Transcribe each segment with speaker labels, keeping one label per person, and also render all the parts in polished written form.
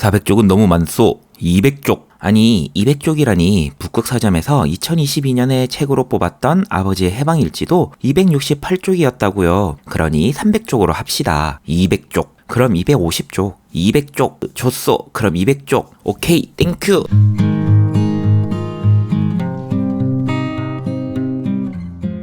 Speaker 1: 400쪽은 너무 많소. 200쪽. 아니 200쪽이라니 북극서점에서 2022년에 책으로 뽑았던 아버지의 해방일지도 268쪽이었다고요. 그러니 300쪽으로 합시다. 200쪽. 그럼 250쪽. 200쪽. 줬소. 그럼 200쪽. 오케이. 땡큐.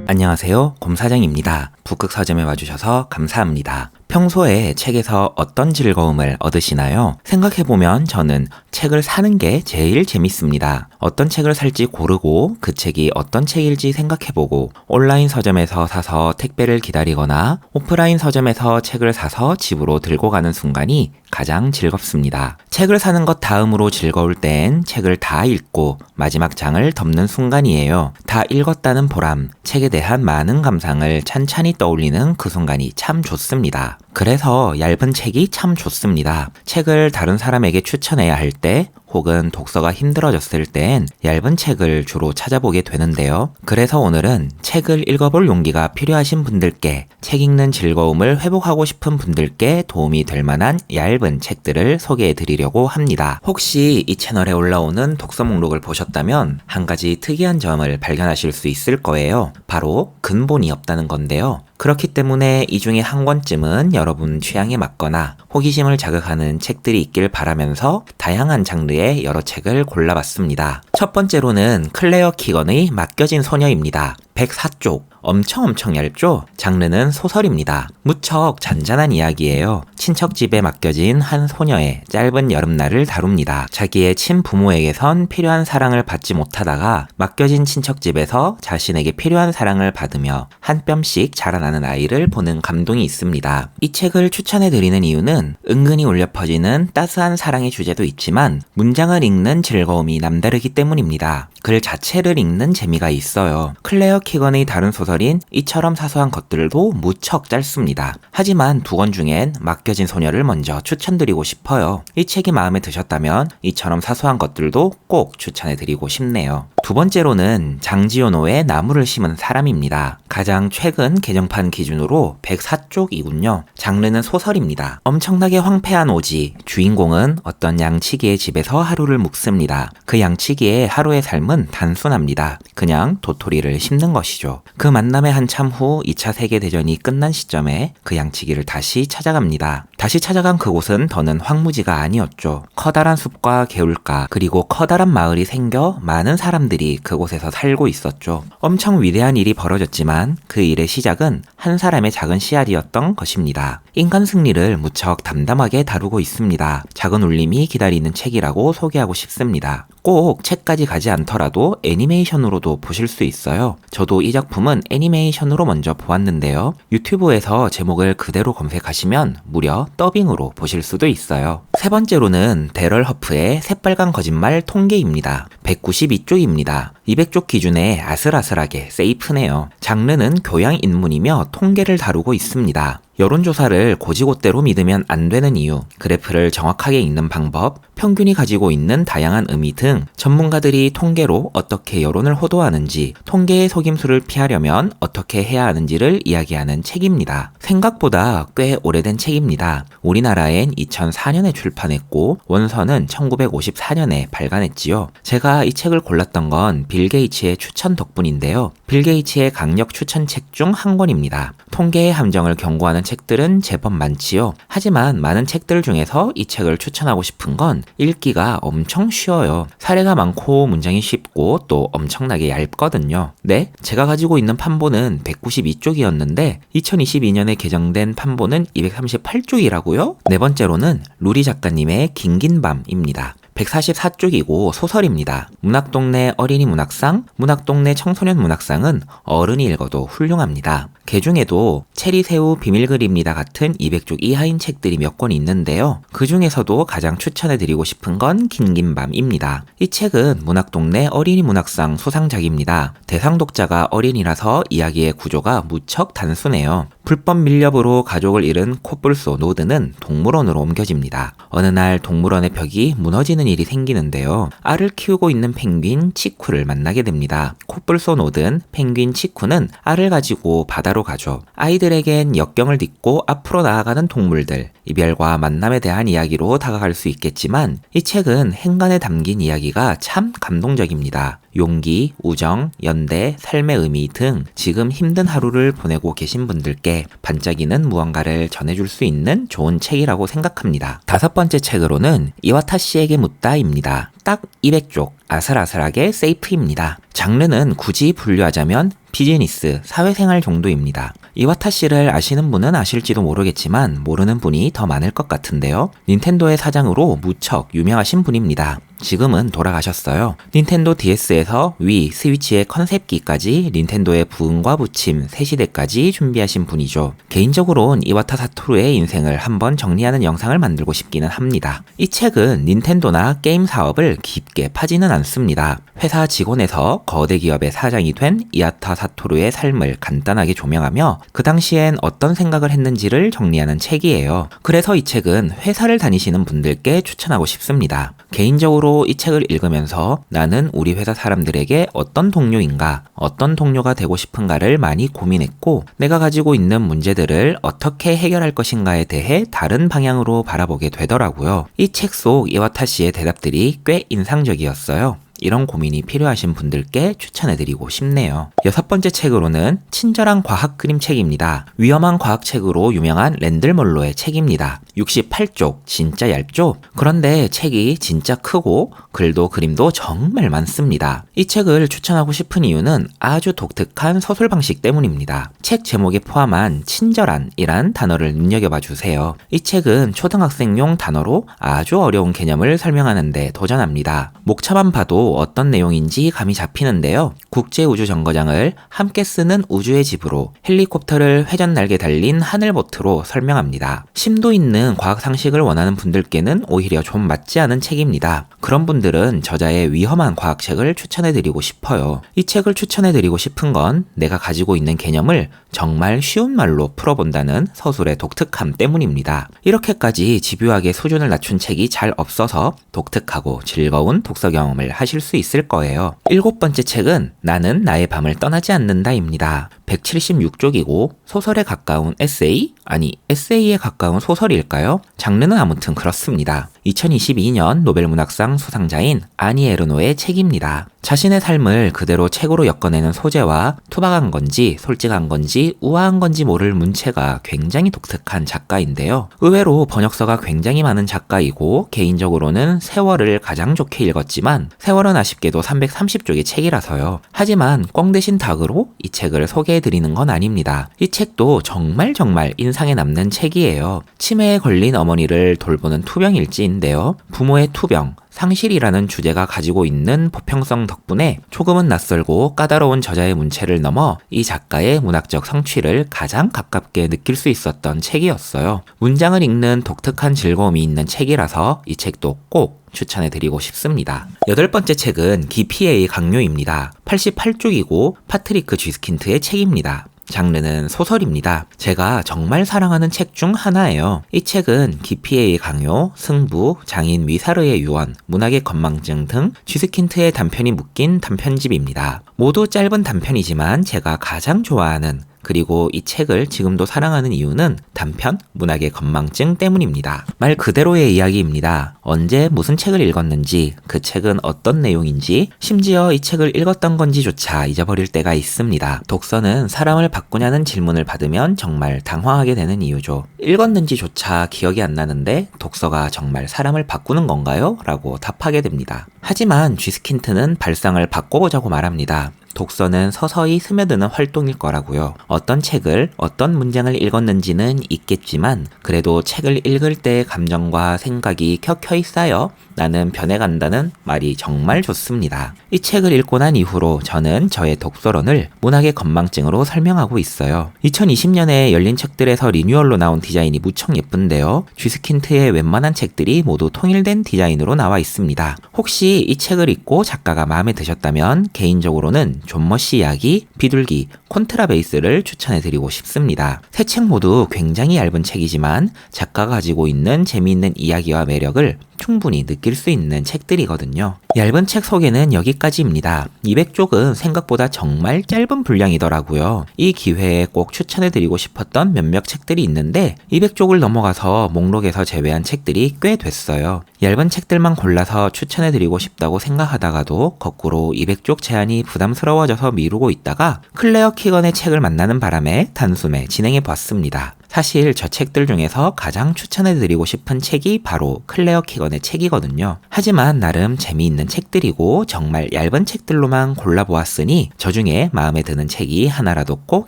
Speaker 1: 안녕하세요. 곰사장입니다. 북극서점에 와주셔서 감사합니다. 평소에 책에서 어떤 즐거움을 얻으시나요? 생각해보면 저는 책을 사는 게 제일 재밌습니다. 어떤 책을 살지 고르고 그 책이 어떤 책일지 생각해보고 온라인 서점에서 사서 택배를 기다리거나 오프라인 서점에서 책을 사서 집으로 들고 가는 순간이 가장 즐겁습니다. 책을 사는 것 다음으로 즐거울 땐 책을 다 읽고 마지막 장을 덮는 순간이에요. 다 읽었다는 보람, 책에 대한 많은 감상을 찬찬히 떠올리는 그 순간이 참 좋습니다. 그래서 얇은 책이 참 좋습니다. 책을 다른 사람에게 추천해야 할 때 혹은 독서가 힘들어졌을 땐 얇은 책을 주로 찾아보게 되는데요. 그래서 오늘은 책을 읽어볼 용기가 필요하신 분들께, 책 읽는 즐거움을 회복하고 싶은 분들께 도움이 될 만한 얇은 책들을 소개해 드리려고 합니다. 혹시 이 채널에 올라오는 독서 목록을 보셨다면 한 가지 특이한 점을 발견하실 수 있을 거예요. 바로 근본이 없다는 건데요. 그렇기 때문에 이 중에 한 권쯤은 여러분 취향에 맞거나 호기심을 자극하는 책들이 있길 바라면서 다양한 장르의 여러 책을 골라봤습니다. 첫 번째로는 클레어 키건의 맡겨진 소녀입니다. 104쪽. 엄청 얇죠? 장르는 소설입니다. 무척 잔잔한 이야기예요. 친척 집에 맡겨진 한 소녀의 짧은 여름날을 다룹니다. 자기의 친부모에게선 필요한 사랑을 받지 못하다가 맡겨진 친척 집에서 자신에게 필요한 사랑을 받으며 한 뼘씩 자라나는 아이를 보는 감동이 있습니다. 이 책을 추천해드리는 이유는 은근히 울려 퍼지는 따스한 사랑의 주제도 있지만 문장을 읽는 즐거움이 남다르기 때문입니다. 글 자체를 읽는 재미가 있어요. 클레어 키건의 다른 소설인 이처럼 사소한 것들도 무척 짧습니다. 하지만 두 권 중엔 맡겨진 소녀를 먼저 추천드리고 싶어요. 이 책이 마음에 드셨다면 이처럼 사소한 것들도 꼭 추천해드리고 싶네요. 두 번째로는 장지효노의 나무를 심은 사람입니다. 가장 최근 개정판 기준으로 104쪽이군요. 장르는 소설입니다. 엄청나게 황폐한 오지, 주인공은 어떤 양치기의 집에서 하루를 묵습니다. 그 양치기의 하루의 삶은 단순합니다. 그냥 도토리를 심는 것이죠. 그 만남의 한참 후 2차 세계대전이 끝난 시점에 그 양치기를 다시 찾아갑니다. 다시 찾아간 그곳은 더는 황무지가 아니었죠. 커다란 숲과 개울가 그리고 커다란 마을이 생겨 많은 사람들이 그곳에서 살고 있었죠. 엄청 위대한 일이 벌어졌지만 그 일의 시작은 한 사람의 작은 씨앗이었던 것입니다. 인간 승리를 무척 담담하게 다루고 있습니다. 작은 울림이 기다리는 책이라고 소개하고 싶습니다. 꼭 책까지 가지 않더라도 애니메이션으로도 보실 수 있어요. 저도 이 작품은 애니메이션으로 먼저 보았는데요. 유튜브에서 제목을 그대로 검색하시면 무려 더빙으로 보실 수도 있어요. 세 번째로는 데럴 허프의 새빨간 거짓말 통계입니다. 192쪽입니다. 200쪽 기준에 아슬아슬하게 세이프네요. 장르는 교양 인문이며 통계를 다루고 있습니다. 여론조사를 고지고대로 믿으면 안 되는 이유, 그래프를 정확하게 읽는 방법, 평균이 가지고 있는 다양한 의미 등 전문가들이 통계로 어떻게 여론을 호도하는지, 통계의 속임수를 피하려면 어떻게 해야 하는지를 이야기하는 책입니다. 생각보다 꽤 오래된 책입니다. 우리나라엔 2004년에 출판했고 원서는 1954년에 발간했지요. 제가 이 책을 골랐던 건 빌 게이츠의 추천 덕분인데요. 빌 게이츠의 강력 추천책 중 한 권입니다. 통계의 함정을 경고하는 책들은 제법 많지요. 하지만 많은 책들 중에서 이 책을 추천하고 싶은 건 읽기가 엄청 쉬워요. 사례가 많고 문장이 쉽고 또 엄청나게 얇거든요. 네, 제가 가지고 있는 판본은 192쪽이었는데 2022년에 개정된 판본은 238쪽이라고요? 네 번째로는 루리 작가님의 긴긴 밤입니다. 144쪽이고 소설입니다. 문학동네 어린이 문학상, 문학동네 청소년 문학상은 어른이 읽어도 훌륭합니다. 그 중에도 체리새우 비밀글입니다 같은 200쪽 이하인 책들이 몇 권 있는데요. 그 중에서도 가장 추천해드리고 싶은 건 긴긴밤입니다. 이 책은 문학동네 어린이 문학상 수상작입니다. 대상 독자가 어린이라서 이야기의 구조가 무척 단순해요. 불법 밀렵으로 가족을 잃은 코뿔소 노드는 동물원으로 옮겨집니다. 어느 날 동물원의 벽이 무너지는 않은 일이 생기는데요. 알을 키우고 있는 펭귄 치쿠를 만나게 됩니다. 코뿔소 노든 펭귄 치쿠는 알을 가지고 바다로 가죠. 아이들에겐 역경을 딛고 앞으로 나아가는 동물들, 이별과 만남에 대한 이야기로 다가갈 수 있겠지만 이 책은 행간에 담긴 이야기가 참 감동적입니다. 용기, 우정, 연대, 삶의 의미 등 지금 힘든 하루를 보내고 계신 분들께 반짝이는 무언가를 전해줄 수 있는 좋은 책이라고 생각합니다. 5번째 책으로는 이와타 씨에게 묻다입니다. 딱 200쪽, 아슬아슬하게 세이프입니다. 장르는 굳이 분류하자면 비즈니스, 사회생활 정도입니다. 이와타 씨를 아시는 분은 아실지도 모르겠지만 모르는 분이 더 많을 것 같은데요. 닌텐도의 사장으로 무척 유명하신 분입니다. 지금은 돌아가셨어요. 닌텐도 DS에서 위, 스위치의 컨셉기까지 닌텐도의 부흥과 부침 3시대까지 준비하신 분이죠. 개인적으로는 이와타 사토루의 인생을 한번 정리하는 영상을 만들고 싶기는 합니다. 이 책은 닌텐도나 게임 사업을 깊게 파지는 않습니다. 회사 직원에서 거대 기업의 사장이 된 이와타 사토루의 삶을 간단하게 조명하며 그 당시엔 어떤 생각을 했는지를 정리하는 책이에요. 그래서 이 책은 회사를 다니시는 분들께 추천하고 싶습니다. 개인적으로 이 책을 읽으면서 나는 우리 회사 사람들에게 어떤 동료인가, 어떤 동료가 되고 싶은가를 많이 고민했고 내가 가지고 있는 문제들을 어떻게 해결할 것인가에 대해 다른 방향으로 바라보게 되더라고요. 이 책 속 이와타 씨의 대답들이 꽤 인상적이었어요. 이런 고민이 필요하신 분들께 추천해드리고 싶네요. 6번째 책으로는 친절한 과학 그림책입니다. 위험한 과학책으로 유명한 랜들 몰로의 책입니다. 68쪽, 진짜 얇죠? 그런데 책이 진짜 크고 글도 그림도 정말 많습니다. 이 책을 추천하고 싶은 이유는 아주 독특한 서술 방식 때문입니다. 책 제목에 포함한 친절한이란 단어를 눈여겨봐 주세요. 이 책은 초등학생용 단어로 아주 어려운 개념을 설명하는데 도전합니다. 목차만 봐도 어떤 내용인지 감이 잡히는데요. 국제우주정거장을 함께 쓰는 우주의 집으로 헬리콥터를 회전 날개 달린 하늘보트로 설명합니다. 심도 있는 과학 상식을 원하는 분들께는 오히려 좀 맞지 않은 책입니다. 그런 분들은 저자의 위험한 과학책을 추천해드리고 싶어요. 이 책을 추천해드리고 싶은 건 내가 가지고 있는 개념을 정말 쉬운 말로 풀어본다는 서술의 독특함 때문입니다. 이렇게까지 집요하게 수준을 낮춘 책이 잘 없어서 독특하고 즐거운 독서 경험을 하실 수 있을 거예요. 7번째 책은 나는 나의 밤을 떠나지 않는다입니다. 176쪽이고 소설에 가까운 에세이? 아니, 에세이에 가까운 소설일까요? 장르는 아무튼 그렇습니다. 2022년 노벨문학상 수상자인 아니 에르노의 책입니다. 자신의 삶을 그대로 책으로 엮어내는 소재와 투박한 건지 솔직한 건지 우아한 건지 모를 문체가 굉장히 독특한 작가인데요. 의외로 번역서가 굉장히 많은 작가이고 개인적으로는 세월을 가장 좋게 읽었지만 세월은 아쉽게도 330쪽의 책이라서요. 하지만 꽝 대신 닭으로 이 책을 소개해드리는 건 아닙니다. 이 책도 정말 인상에 남는 책이에요. 치매에 걸린 어머니를 돌보는 투병일지인데요. 부모의 투병, 상실이라는 주제가 가지고 있는 보편성 덕분에 조금은 낯설고 까다로운 저자의 문체를 넘어 이 작가의 문학적 성취를 가장 가깝게 느낄 수 있었던 책이었어요. 문장을 읽는 독특한 즐거움이 있는 책이라서 이 책도 꼭 추천해드리고 싶습니다. 8번째 책은 기피의 강요입니다. 88쪽이고 파트리크 쥐스킨트의 책입니다. 장르는 소설입니다. 제가 정말 사랑하는 책 중 하나예요. 이 책은 기피의 강요, 승부, 장인 위사르의 유언, 문학의 건망증 등 쥐스킨트의 단편이 묶인 단편집입니다. 모두 짧은 단편이지만 제가 가장 좋아하는 그리고 이 책을 지금도 사랑하는 이유는 단편, 문학의 건망증 때문입니다. 말 그대로의 이야기입니다. 언제 무슨 책을 읽었는지, 그 책은 어떤 내용인지, 심지어 이 책을 읽었던 건지조차 잊어버릴 때가 있습니다. 독서는 사람을 바꾸냐는 질문을 받으면 정말 당황하게 되는 이유죠. 읽었는지조차 기억이 안 나는데 독서가 정말 사람을 바꾸는 건가요? 라고 답하게 됩니다. 하지만 쥐스킨트는 발상을 바꿔보자고 말합니다. 독서는 서서히 스며드는 활동일 거라고요. 어떤 책을, 어떤 문장을 읽었는지는 있겠지만 그래도 책을 읽을 때의 감정과 생각이 켜켜이 쌓여 나는 변해간다는 말이 정말 좋습니다. 이 책을 읽고 난 이후로 저는 저의 독서론을 문학의 건망증으로 설명하고 있어요. 2020년에 열린 책들에서 리뉴얼로 나온 디자인이 무척 예쁜데요. 쥐스킨트의 웬만한 책들이 모두 통일된 디자인으로 나와 있습니다. 혹시 이 책을 읽고 작가가 마음에 드셨다면 개인적으로는 존 머시 이야기, 비둘기, 콘트라베이스를 추천해드리고 싶습니다. 세 책 모두 굉장히 얇은 책이지만 작가가 가지고 있는 재미있는 이야기와 매력을 충분히 느낄 수 있는 책들이거든요. 얇은 책 소개는 여기까지입니다. 200쪽은 생각보다 정말 짧은 분량이더라고요. 이 기회에 꼭 추천해드리고 싶었던 몇몇 책들이 있는데 200쪽을 넘어가서 목록에서 제외한 책들이 꽤 됐어요. 얇은 책들만 골라서 추천해드리고 싶다고 생각하다가도 거꾸로 200쪽 제한이 부담스러워져서 미루고 있다가 클레어 키건의 책을 만나는 바람에 단숨에 진행해봤습니다. 사실 저 책들 중에서 가장 추천해드리고 싶은 책이 바로 클레어 키건의 책이거든요. 하지만 나름 재미있는 책들이고 정말 얇은 책들로만 골라보았으니 저 중에 마음에 드는 책이 하나라도 꼭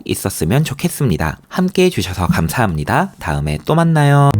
Speaker 1: 있었으면 좋겠습니다. 함께 해주셔서 감사합니다. 다음에 또 만나요.